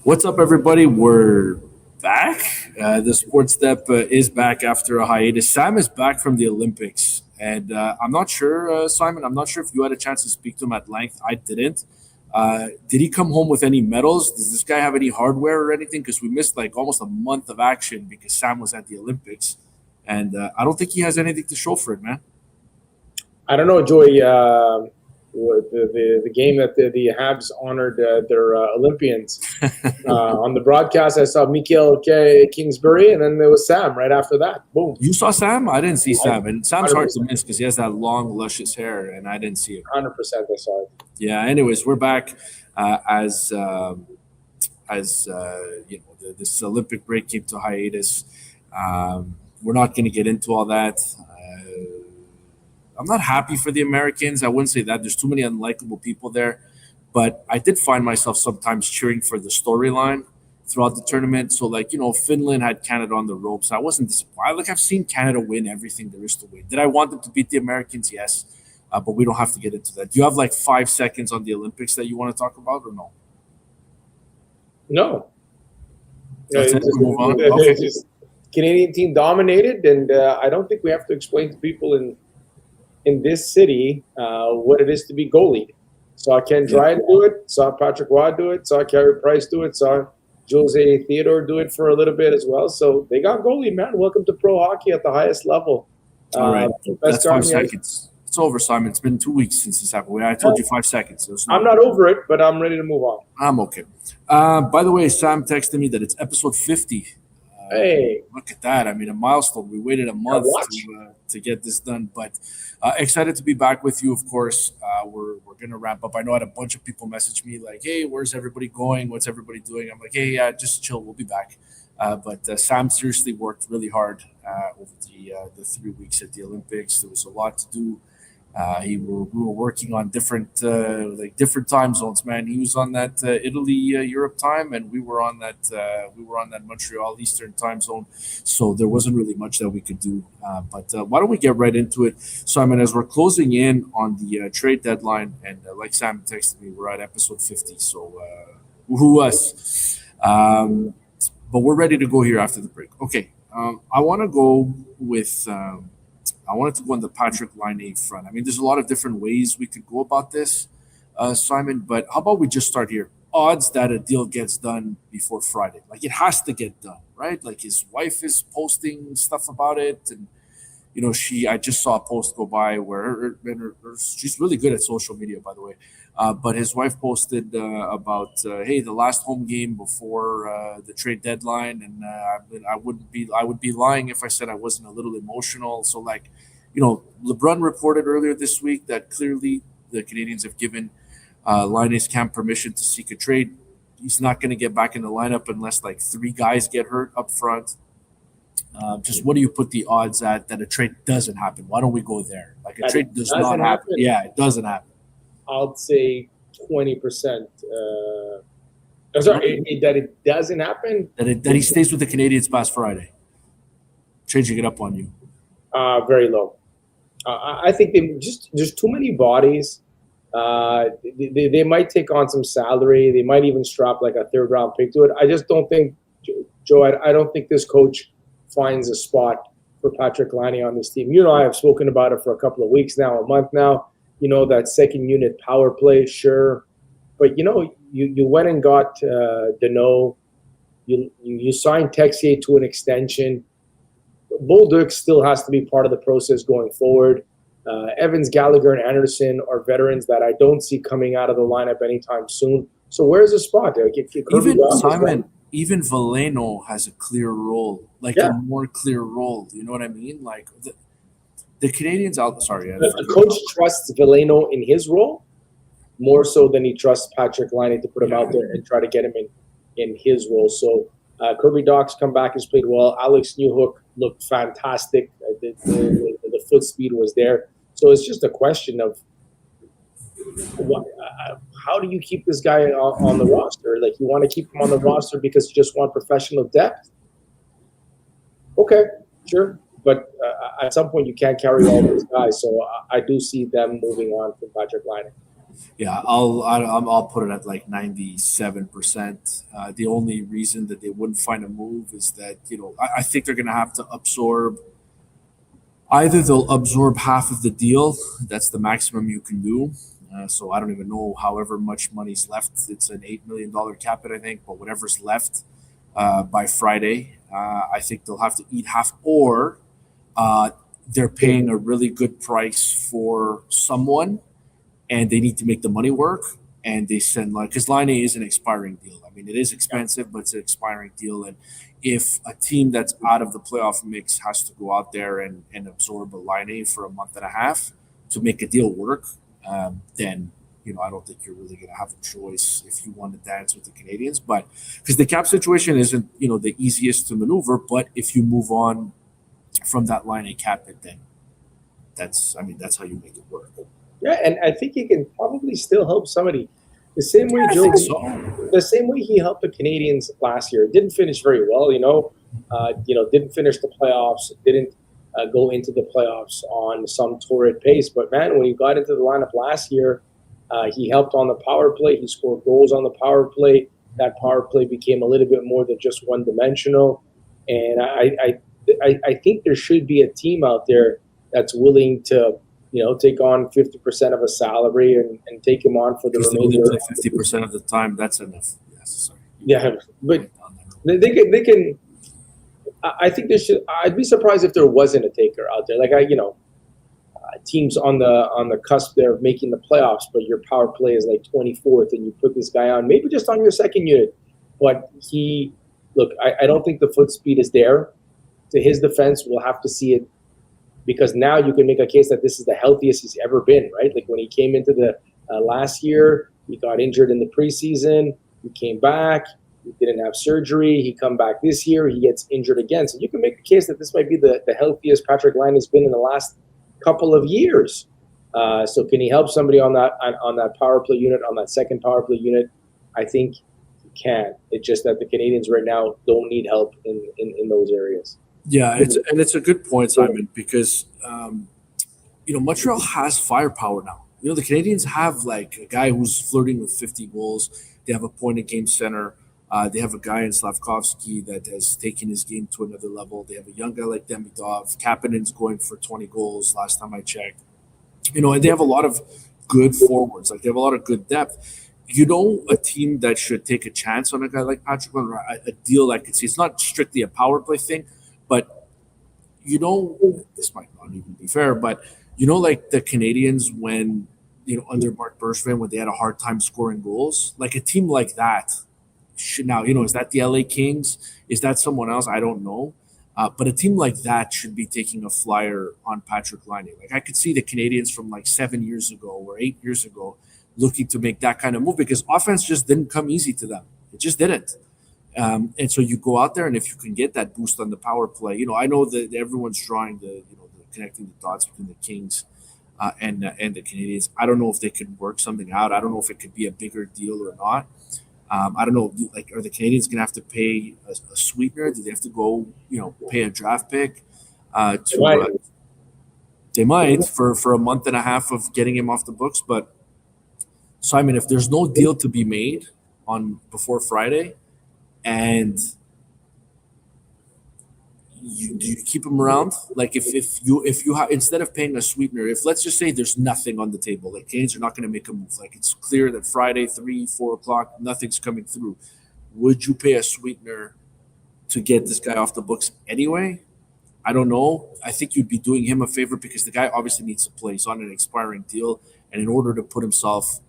What's up, everybody? We're back. The Sports Step is back after a hiatus. Sam is back from the Olympics, and I'm not sure, Simon. I'm not sure if you had a chance to speak to him at length. I didn't. Did he come home with any medals? Does this guy have any hardware or anything? Because we missed like almost a month of action because Sam was at the Olympics, and I don't think he has anything to show for it, man. I don't know, Joey. The game that the Habs honored their Olympians on the broadcast, I saw Mikael Kingsbury, and then there was Sam right after that. Boom. You saw Sam? I didn't see Sam, and Sam's hard to miss because he has that long, luscious hair, and I didn't see it. 100%, I saw it. Yeah. Anyways, we're back as this Olympic break came to hiatus. We're not going to get into all that. I'm not happy for the Americans. I wouldn't say that. There's too many unlikable people there. But I did find myself sometimes cheering for the storyline throughout the tournament. So, Finland had Canada on the ropes. I wasn't disappointed. I've seen Canada win everything there is to win. Did I want them to beat the Americans? Yes. But we don't have to get into that. Do you have 5 seconds on the Olympics that you want to talk about or no? No. That's it. We move on. Okay. Canadian team dominated, and I don't think we have to explain to people in this city what it is to be goalied. Saw Ken Dryden do it, saw Patrick Waugh do it, saw Carey Price do it, saw Jose Theodore do it for a little bit as well. So they got goalied, man. Welcome to pro hockey at the highest level. All right. That's 5 seconds. It's over, Simon. It's been 2 weeks since this happened. I told you 5 seconds. I'm not over it, but I'm ready to move on. I'm okay. By the way, Sam texted me that it's episode 50. Hey. Look at that. I mean, a milestone. We waited a month to get this done. But excited to be back with you, of course. We're going to wrap up. I know I had a bunch of people message me like, hey, where's everybody going? What's everybody doing? I'm like, hey, yeah, just chill. We'll be back. But Sam seriously worked really hard over the 3 weeks at the Olympics. There was a lot to do. We were working on different time zones, man. He was on that Italy Europe time, and we were on that Montreal Eastern time zone. So there wasn't really much that we could do. But why don't we get right into it, Simon? As we're closing in on the trade deadline, and like Sam texted me, we're at episode 50. So who us? But we're ready to go here after the break. Okay, I want to go with. I wanted to go on the Patrik Laine front. I mean, there's a lot of different ways we could go about this, Simon, but how about we just start here? Odds that a deal gets done before Friday. It has to get done, right? His wife is posting stuff about it. And, I just saw a post go by where she's really good at social media, by the way. But his wife posted about, hey, the last home game before the trade deadline, and I would be lying if I said I wasn't a little emotional. So, LeBron reported earlier this week that clearly the Canadiens have given Laine's camp permission to seek a trade. He's not going to get back in the lineup unless 3 guys get hurt up front. Just what do you put the odds at that a trade doesn't happen? Why don't we go there? A trade does not happen. Yeah, it doesn't happen. I'll say 20%. Sorry, that it doesn't happen? That he stays with the Canadiens past Friday. Changing it up on you. Very low. I think there's too many bodies. They might take on some salary. They might even strap a 3rd-round pick to it. I just don't think, Joe, I don't think this coach finds a spot for Patrik Laine on this team. I have spoken about it for a couple of weeks now, a month now. That second unit power play, sure. But, you went and got Deneau. You signed Texier to an extension. Bolduc still has to be part of the process going forward. Evans, Gallagher, and Anderson are veterans that I don't see coming out of the lineup anytime soon. So where's the spot? Even Veleno has a clear role, a more clear role. You know what I mean? The Canadiens out. Sorry, the coach trusts Veleno in his role more so than he trusts Patrik Laine to put him out there and try to get him in his role. So Kirby Dach's come back, has played well. Alex Newhook looked fantastic. The foot speed was there. So it's just a question of how do you keep this guy on the roster? You want to keep him on the roster because you just want professional depth? Okay, sure. But at some point, you can't carry all those guys. So I do see them moving on from Patrik Laine. Yeah, I'll put it at like 97%. The only reason that they wouldn't find a move is that I think they're going to have to absorb. Either they'll absorb half of the deal. That's the maximum you can do. So I don't even know however much money's left. It's an $8 million cap it, I think, but whatever's left by Friday, I think they'll have to eat half, or uh, they're paying a really good price for someone and they need to make the money work. And they send like because Line A is an expiring deal. I mean, it is expensive, but it's an expiring deal. And if a team that's out of the playoff mix has to go out there and absorb a Line A for a month and a half to make a deal work, then I don't think you're really going to have a choice if you want to dance with the Canadians. But because the cap situation isn't the easiest to maneuver, but if you move on from that Line A cap, it then that's how you make it work. Yeah, and I think he can probably still help somebody. The same way I Joe, think so. the same way he helped the Canadians last year. Didn't finish very well, didn't finish the playoffs. Didn't go into the playoffs on some torrid pace. But man, when he got into the lineup last year, he helped on the power play. He scored goals on the power play. That power play became a little bit more than just one dimensional. And I think there should be a team out there that's willing to take on 50% of a salary and take him on for the Because they only remainder. play 50% of the time. That's enough. Yes, sorry. Yeah, but they can. I think there should. I'd be surprised if there wasn't a taker out there. Like teams on the cusp there of making the playoffs, but your power play is like 24th, and you put this guy on maybe just on your second unit. But I don't think the foot speed is there. To his defense, we'll have to see it, because now you can make a case that this is the healthiest he's ever been, right? Like when he came into the last year, he got injured in the preseason. He came back. He didn't have surgery. He come back this year. He gets injured again. So you can make a case that this might be the healthiest Patrik Laine has been in the last couple of years. So can he help somebody on that power play unit, on that second power play unit? I think he can. It's just that the Canadians right now don't need help in those areas. Yeah, it's a good point, Simon, because Montreal has firepower now. The Canadians have like a guy who's flirting with 50 goals. They have a point a game center. They have a guy in Slavkovsky that has taken his game to another level. They have a young guy like Demidov. Kapanen's going for 20 goals last time I checked. And they have a lot of good forwards. Like they have a lot of good depth. A team that should take a chance on a guy like Patrik Laine, a deal I could see. It's not strictly a power play thing, but this might not even be fair, but like the Canadians when under Mark Bergevin when they had a hard time scoring goals, like a team like that should now is that the LA Kings? Is that someone else? I don't know. But a team like that should be taking a flyer on Patrik Laine. Like I could see the Canadians from like 7 years ago or 8 years ago looking to make that kind of move because offense just didn't come easy to them. It just didn't. And so you go out there, and if you can get that boost on the power play, I know that everyone's drawing the connecting the dots between the Kings and the Canadians. I don't know if they could work something out. I don't know if it could be a bigger deal or not. I don't know. Like, are the Canadians going to have to pay a sweetener? Do they have to go, pay a draft pick? They might for a month and a half of getting him off the books. But Simon, if there's no deal to be made on before Friday, and do you keep him around? Like if you have instead of paying a sweetener, if let's just say there's nothing on the table, like Canes are not going to make a move, like it's clear that Friday 3-4 o'clock nothing's coming through, would you pay a sweetener to get this guy off the books anyway? I don't know. I think you'd be doing him a favor because the guy obviously needs to play. He's on an expiring deal, and in order to put himself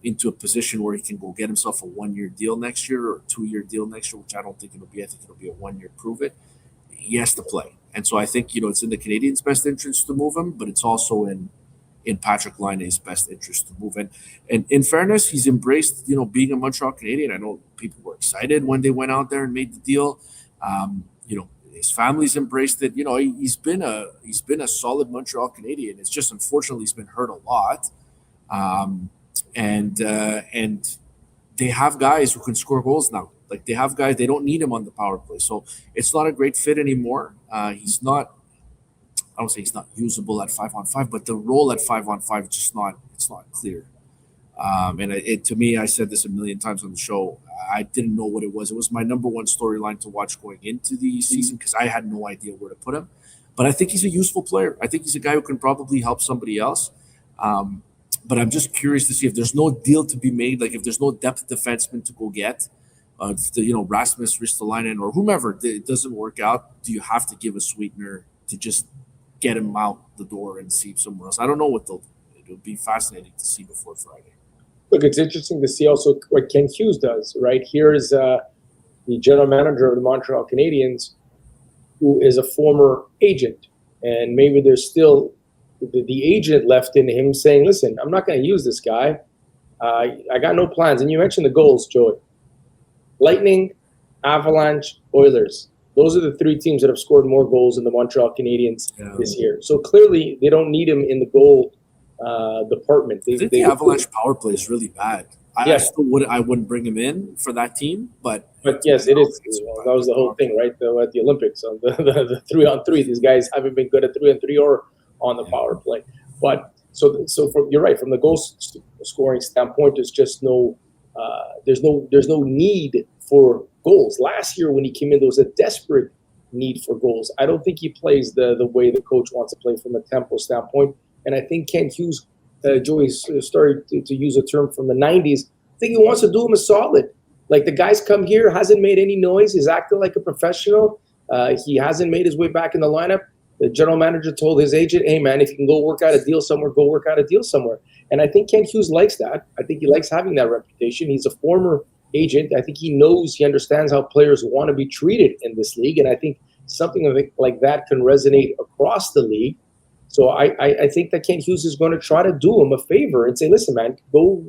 into a position where he can go get himself a 1-year deal next year or a 2-year deal next year, which I don't think it'll be. I think it'll be a 1-year prove it. He has to play. And so I think, it's in the Canadians' best interest to move him, but it's also in Patrik Laine's best interest to move. And in fairness, he's embraced, being a Montreal Canadian. I know people were excited when they went out there and made the deal. His family's embraced it. He's been a solid Montreal Canadian. It's just unfortunately he's been hurt a lot. And they have guys who can score goals now. Like they have guys, they don't need him on the power play. So it's not a great fit anymore. He's not, I don't say he's not usable at 5-on-5, but the role at 5-on-5 is just not, it's not clear. To me, I said this a million times on the show. I didn't know what it was. It was my number one storyline to watch going into the season because I had no idea where to put him. But I think he's a useful player. I think he's a guy who can probably help somebody else. But I'm just curious to see if there's no deal to be made, like if there's no depth defenseman to go get, Rasmus Ristolainen or whomever, it doesn't work out. Do you have to give a sweetener to just get him out the door and see somewhere else? I don't know what they'll do. It'll be fascinating to see before Friday. Look, it's interesting to see also what Kent Hugues does, right? Here is the general manager of the Montreal Canadiens, who is a former agent. And maybe there's still the agent left in him saying, listen, I'm not going to use this guy. I got no plans. And you mentioned the goals, Joey. Lightning, Avalanche, Oilers. Those are the three teams that have scored more goals than the Montreal Canadiens this year. So clearly they don't need him in the goal department. I think the Avalanche power play is really bad. I wouldn't bring him in for that team, but yes, it is. That was the whole thing, right? At the Olympics, on the 3-on-3, these guys haven't been good at 3-on-3 or on the power play. But so you're right. From the goal scoring standpoint, there's just there's no need for goals. Last year when he came in, there was a desperate need for goals. I don't think he plays the way the coach wants to play from a tempo standpoint. And I think Kent Hugues, Joey started to use a term from the 90s. I think he wants to do him a solid. Like, the guy's come here, hasn't made any noise. He's acting like a professional. He hasn't made his way back in the lineup. The general manager told his agent, hey, man, if you can go work out a deal somewhere, go work out a deal somewhere. And I think Kent Hugues likes that. I think he likes having that reputation. He's a former agent. I think he understands how players want to be treated in this league. And I think something like that can resonate across the league. So I think that Kent Hugues is going to try to do him a favor and say, listen, man, go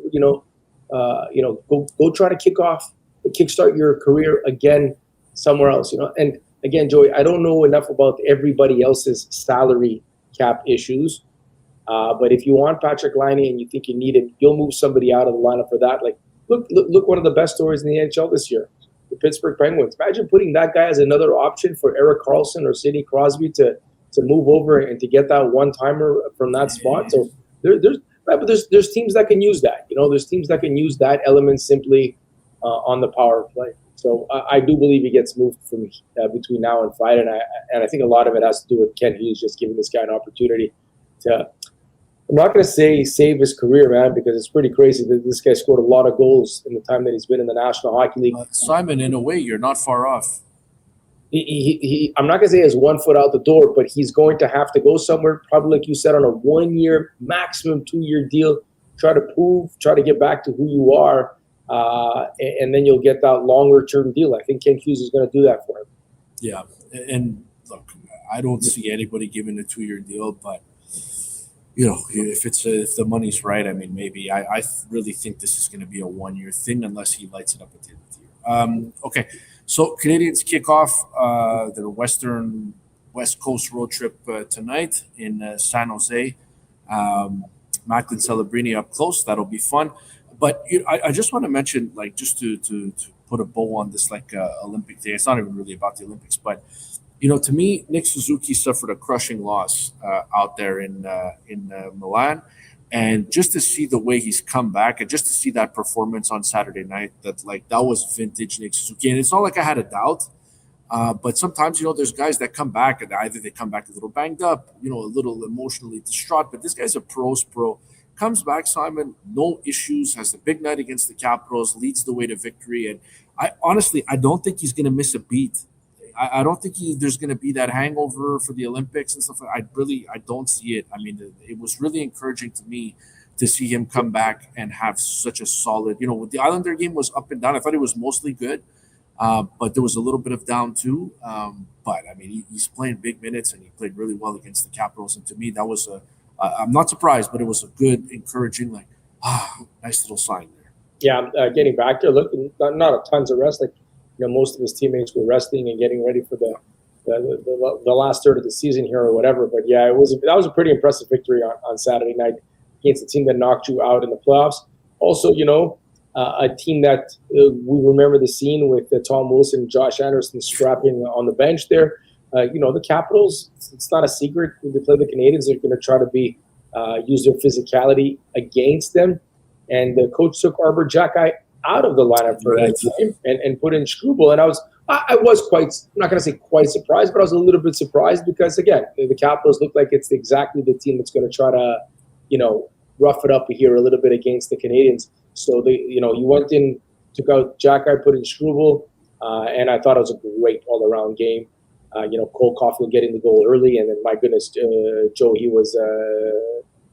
try to kickstart your career again somewhere else, And again, Joey, I don't know enough about everybody else's salary cap issues. But if you want Patrik Laine and you think you need him, you'll move somebody out of the lineup for that. Like, look, one of the best stories in the NHL this year, the Pittsburgh Penguins. Imagine putting that guy as another option for Erik Karlsson or Sidney Crosby to move over and to get that one-timer from that spot. So there's teams that can use that. There's teams that can use that element simply on the power play. So I do believe he gets moved from between now and Friday, and I think a lot of it has to do with Kent Hugues just giving this guy an opportunity to. I'm not going to say save his career, man, because it's pretty crazy that this guy scored a lot of goals in the time that he's been in the National Hockey League. Simon, in a way, you're not far off. I'm not going to say he has 1 foot out the door, but he's going to have to go somewhere, probably like you said, on a 1-year, maximum 2-year deal, try to get back to who you are, and then you'll get that longer-term deal. I think Kent Hugues is going to do that for him. Yeah, and look, I don't see anybody giving a 2-year deal, but if the money's right, I mean, maybe. I really think this is going to be a 1-year thing unless he lights it up at the end of the year. Okay, so Canadiens kick off their West Coast road trip tonight in San Jose. Macklin Celebrini up close. That'll be fun. But I just want to mention, like, just to put a bow on this, like, Olympic thing. It's not even really about the Olympics, but to me, Nick Suzuki suffered a crushing loss out there in Milan, and just to see the way he's come back, and just to see that performance on Saturday night, that was vintage Nick Suzuki. And it's not like I had a doubt, but sometimes there's guys that come back and either they come back a little banged up, a little emotionally distraught. But this guy's a pro. Comes back, Simon, no issues, has a big night against the Capitals, leads the way to victory. And I don't think he's going to miss a beat. I don't think there's going to be that hangover for the Olympics and stuff. I don't see it. I mean, it was really encouraging to me to see him come back and have such a solid, the Islander game was up and down. I thought it was mostly good, but there was a little bit of down too. But I mean, he's playing big minutes and he played really well against the Capitals. And to me, that was I'm not surprised, but it was a good, encouraging, nice little sign there. Yeah, getting back there, look, not a tons of rest. Most of his teammates were resting and getting ready for the last third of the season here or whatever. But yeah, that was a pretty impressive victory on Saturday night against a team that knocked you out in the playoffs. Also, a team that we remember the scene with Tom Wilson and Josh Anderson scrapping on the bench there. The Capitals, it's not a secret when they play the Canadiens, they're going to try to use their physicality against them. and the coach took Arbor Jackeye out of the lineup for that game and put in Struble. And I was quite, I'm not going to say quite surprised, but I was a little bit surprised because, again, the Capitals look like it's exactly the team that's going to try to, rough it up here a little bit against the Canadiens. So, he went in, took out Jackeye, put in Struble, and I thought it was a great all-around game. Cole Caulfield getting the goal early, and then, my goodness, Joe, he was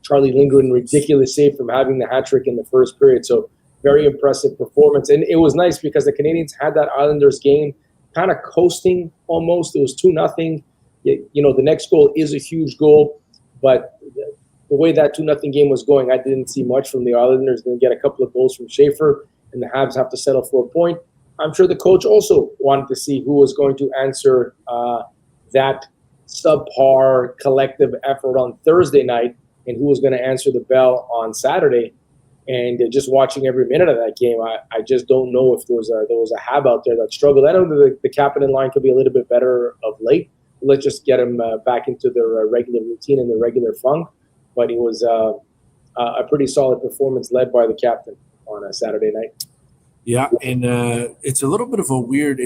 Charlie Lindgren, ridiculous save from having the hat trick in the first period. So, very impressive performance. And it was nice because the Canadiens had that Islanders game kind of coasting almost. It was 2-0. The next goal is a huge goal, but the way that 2-0 game was going, I didn't see much from the Islanders. Then get a couple of goals from Schaefer, and the Habs have to settle for a point. I'm sure the coach also wanted to see who was going to answer that subpar collective effort on Thursday night and who was going to answer the bell on Saturday. And just watching every minute of that game, I just don't know if there was a Hab out there that struggled. I know the captain line could be a little bit better of late. Let's just get them back into their regular routine and their regular funk. But it was a pretty solid performance led by the captain on a Saturday night. Yeah, and it's a little bit of a weird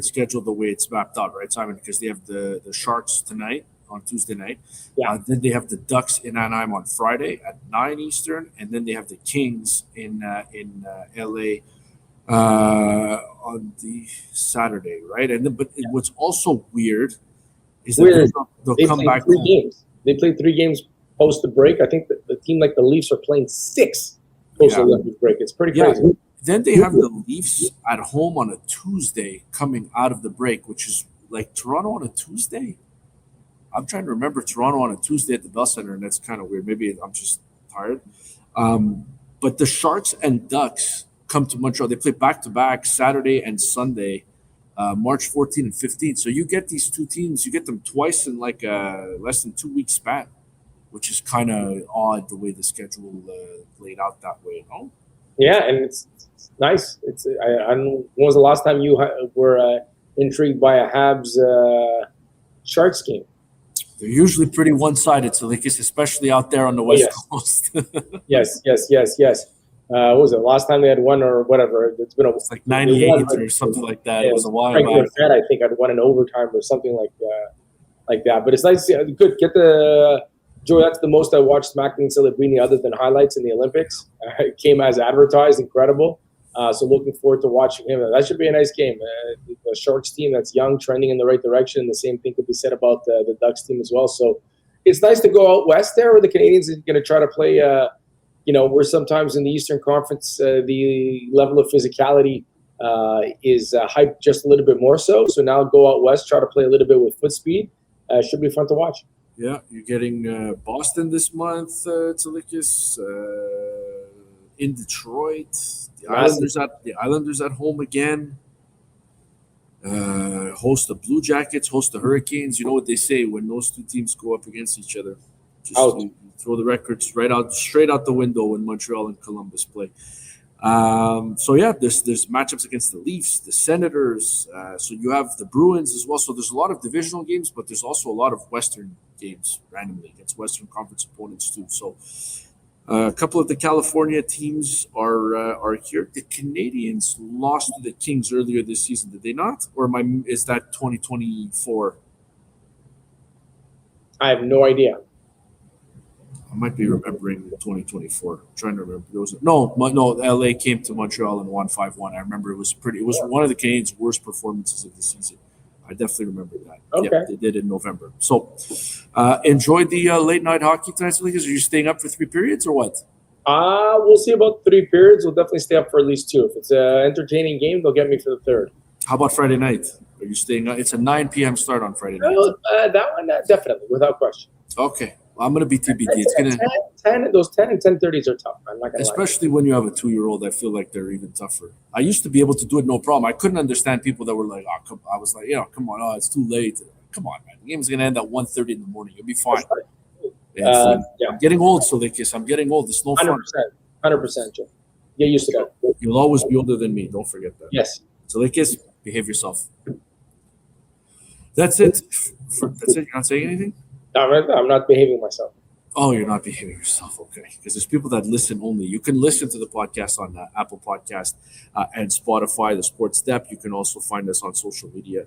schedule the way it's mapped out, right, Simon? Because they have the Sharks tonight on Tuesday night. Yeah. Then they have the Ducks in Anaheim on Friday at 9 Eastern, and then they have the Kings in LA on the Saturday, right? And then, but what's also weird is that they'll come back home. Games. They played 3 games post the break. I think the team like the Leafs are playing 6 post the Olympic break. It's pretty crazy. Then they have the Leafs at home on a Tuesday coming out of the break, which is like Toronto on a Tuesday. I'm trying to remember Toronto on a Tuesday at the Bell Center, and that's kind of weird. Maybe I'm just tired. But the Sharks and Ducks come to Montreal. They play back-to-back Saturday and Sunday, March 14 and 15. So you get these two teams, you get them twice in like a less than 2 week span, which is kind of odd the way the schedule laid out that way. No? Yeah, and it's nice. When was the last time you were intrigued by a Habs Sharks game? They're usually pretty one-sided, Tsalikis, especially out there on the West Coast. Yes. What was it? Last time they had won or whatever? It's been like 98 or something like that. It was a while back. I think I'd won in overtime or something like that. But it's nice to see. Good. Get the Joey. That's the most I watched Macklin Celebrini other than highlights in the Olympics. It came as advertised. Incredible. So looking forward to watching him. That should be a nice game. The Sharks team that's young, trending in the right direction. The same thing could be said about the Ducks team as well. So it's nice to go out west there where the Canadiens are going to try to play, where sometimes in the Eastern Conference, the level of physicality is hyped just a little bit more so. So now go out west, try to play a little bit with foot speed. Should be fun to watch. Yeah, you're getting Boston this month, Tsalikis, in Detroit. The Islanders at home again. Host the Blue Jackets, host the Hurricanes. You know what they say when those two teams go up against each other. You throw the records straight out the window when Montreal and Columbus play. There's matchups against the Leafs, the Senators. So you have the Bruins as well. So there's a lot of divisional games, but there's also a lot of Western games randomly against Western Conference opponents too. So a couple of the California teams are here. The Canadiens lost to the Kings earlier this season, did they not? Or is that 2024? I have no idea. I might be remembering 2024. I'm trying to remember. No. LA came to Montreal and won 5-1. I remember it was one of the Canadiens' worst performances of the season. I definitely remember that. Okay. Yeah, they did in November. So, enjoy the late night hockey tonight, Lucas. Are you staying up for 3 periods or what? We'll see about 3 periods. We'll definitely stay up for at least 2. If it's an entertaining game, they'll get me for the 3rd. How about Friday night? Are you staying up? It's a 9 p.m. start on Friday night. That one, definitely, without question. Okay. Well, I'm going to be TBD. It's gonna 10 those 10 and 10:30s are tough. I'm not gonna especially when you have a 2-year-old. I feel like they're even tougher. I used to be able to do it no problem. I couldn't understand people that were like, "Oh, come." I was like, come on, it's too late. Come on, man. The game's going to end at 1:30 in the morning. You'll be fine. I'm getting old, Tsalikis. I'm getting old. It's no fun. 100%, Joe. Get used to that. You'll always be older than me. Don't forget that. Yes. Tsalikis, behave yourself. That's it. That's it. You're not saying anything? I'm not behaving myself. Oh, you're not behaving yourself, okay? Because there's people that listen only. You can listen to the podcast on Apple Podcast and Spotify, the Sports Step. You can also find us on social media.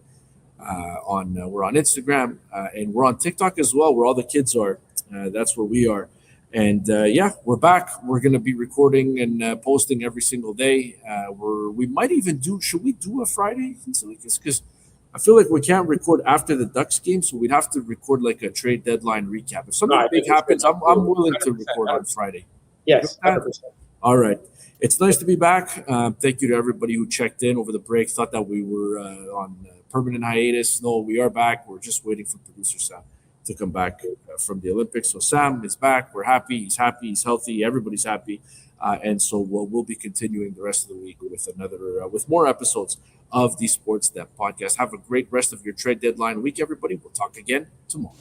We're on Instagram and we're on TikTok as well, where all the kids are. That's where we are. And yeah, we're back. We're gonna be recording and posting every single day. We might even do. Should we do a Friday? Because I feel like we can't record after the Ducks game, so we'd have to record like a trade deadline recap. If something big happens, I'm willing to record on Friday. Yes, 100%. All right. It's nice to be back. Thank you to everybody who checked in over the break. Thought that we were on permanent hiatus. No, we are back. We're just waiting for producer Sam to come back from the Olympics. So Sam is back. We're happy. He's happy. He's healthy. Everybody's happy. And so we'll be continuing the rest of the week with more episodes of the Sports Step podcast. Have a great rest of your trade deadline week, everybody. We'll talk again tomorrow.